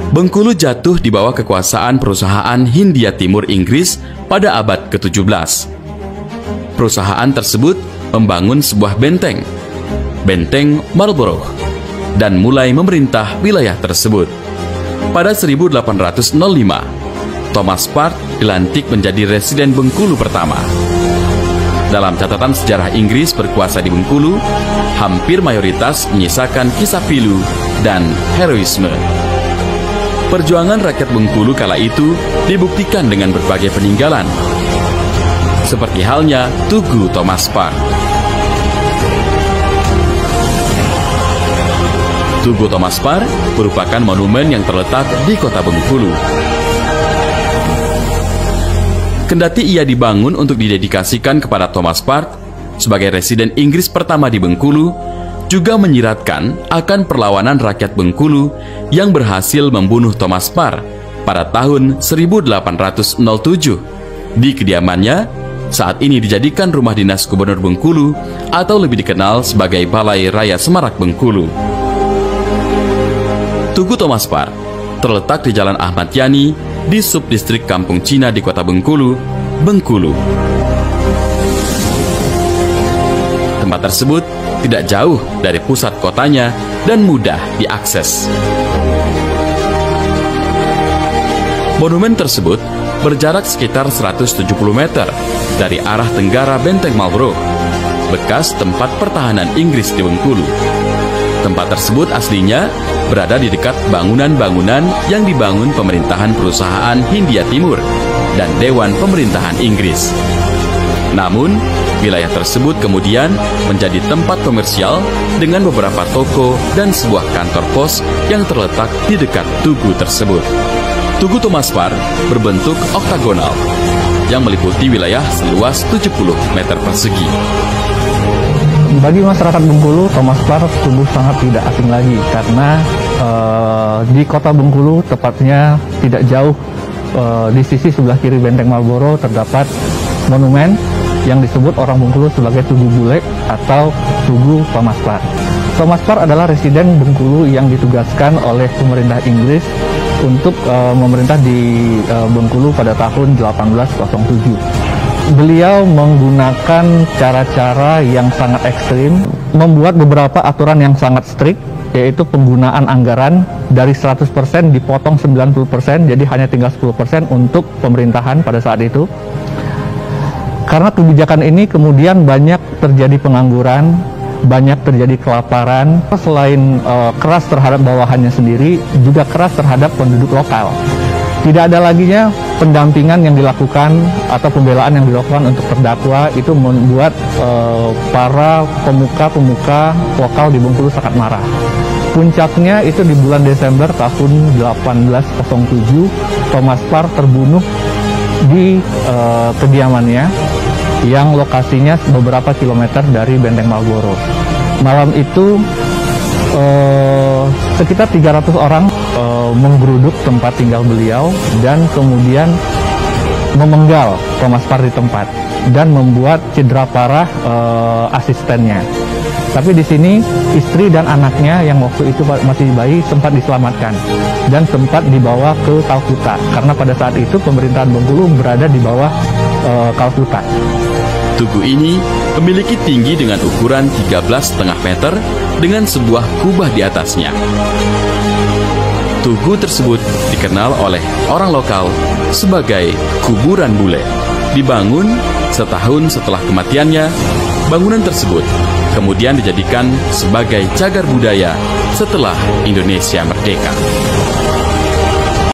Bengkulu jatuh di bawah kekuasaan perusahaan Hindia Timur Inggris pada abad ke-17. Perusahaan tersebut membangun sebuah benteng, Benteng Marlborough, dan mulai memerintah wilayah tersebut. Pada 1805, Thomas Park dilantik menjadi residen Bengkulu pertama. Dalam catatan sejarah Inggris berkuasa di Bengkulu, hampir mayoritas menyisakan kisah pilu dan heroisme. Perjuangan rakyat Bengkulu kala itu dibuktikan dengan berbagai peninggalan, seperti halnya Tugu Thomas Park. Tugu Thomas Park merupakan monumen yang terletak di kota Bengkulu. Kendati ia dibangun untuk didedikasikan kepada Thomas Park sebagai residen Inggris pertama di Bengkulu, juga menyiratkan akan perlawanan rakyat Bengkulu yang berhasil membunuh Thomas Park pada tahun 1807 di kediamannya, saat ini dijadikan rumah dinas Gubernur Bengkulu atau lebih dikenal sebagai Balai Raya Semarak Bengkulu. Tugu Thomas Park terletak di Jalan Ahmad Yani di subdistrik Kampung Cina di kota Bengkulu, Bengkulu. Tempat tersebut tidak jauh dari pusat kotanya dan mudah diakses. Monumen tersebut berjarak sekitar 170 meter dari arah tenggara Benteng Marlborough, bekas tempat pertahanan Inggris di Bengkulu. Tempat tersebut aslinya berada di dekat bangunan-bangunan yang dibangun pemerintahan perusahaan Hindia Timur dan Dewan Pemerintahan Inggris. Namun, wilayah tersebut kemudian menjadi tempat komersial dengan beberapa toko dan sebuah kantor pos yang terletak di dekat tugu tersebut. Tugu Thomas Park berbentuk oktagonal yang meliputi wilayah seluas 70 meter persegi. Bagi masyarakat Bengkulu, Thomas Park tumbuh sangat tidak asing lagi karena di kota Bengkulu, tepatnya tidak jauh di sisi sebelah kiri Benteng Marlborough terdapat monumen yang disebut orang Bengkulu sebagai Tugu Bule atau Tugu Thomas Park. Thomas Park adalah residen Bengkulu yang ditugaskan oleh pemerintah Inggris untuk memerintah di Bengkulu pada tahun 1807. Beliau menggunakan cara-cara yang sangat ekstrim, membuat beberapa aturan yang sangat strict, yaitu penggunaan anggaran dari 100% dipotong 90%, jadi hanya tinggal 10% untuk pemerintahan pada saat itu. Karena kebijakan ini kemudian banyak terjadi pengangguran, banyak terjadi kelaparan. Selain keras terhadap bawahannya sendiri, juga keras terhadap penduduk lokal. Tidak ada laginya pendampingan yang dilakukan atau pembelaan yang dilakukan untuk terdakwa, itu membuat para pemuka-pemuka lokal di Bengkulu sangat marah. Puncaknya itu di bulan Desember tahun 1807, Thomas Park terbunuh di kediamannya yang lokasinya beberapa kilometer dari Benteng Marlborough. Malam itu sekitar 300 orang menggeruduk tempat tinggal beliau dan kemudian memenggal Thomas Park di tempat dan membuat cedera parah asistennya. Tapi di sini istri dan anaknya yang waktu itu masih bayi sempat diselamatkan dan sempat dibawa ke Kalkuta karena pada saat itu pemerintahan Bengkulu berada di bawah Kalkuta. Tugu ini memiliki tinggi dengan ukuran 13,5 meter dengan sebuah kubah di atasnya. Tugu tersebut dikenal oleh orang lokal sebagai kuburan bule. Dibangun setahun setelah kematiannya, bangunan tersebut kemudian dijadikan sebagai cagar budaya setelah Indonesia merdeka.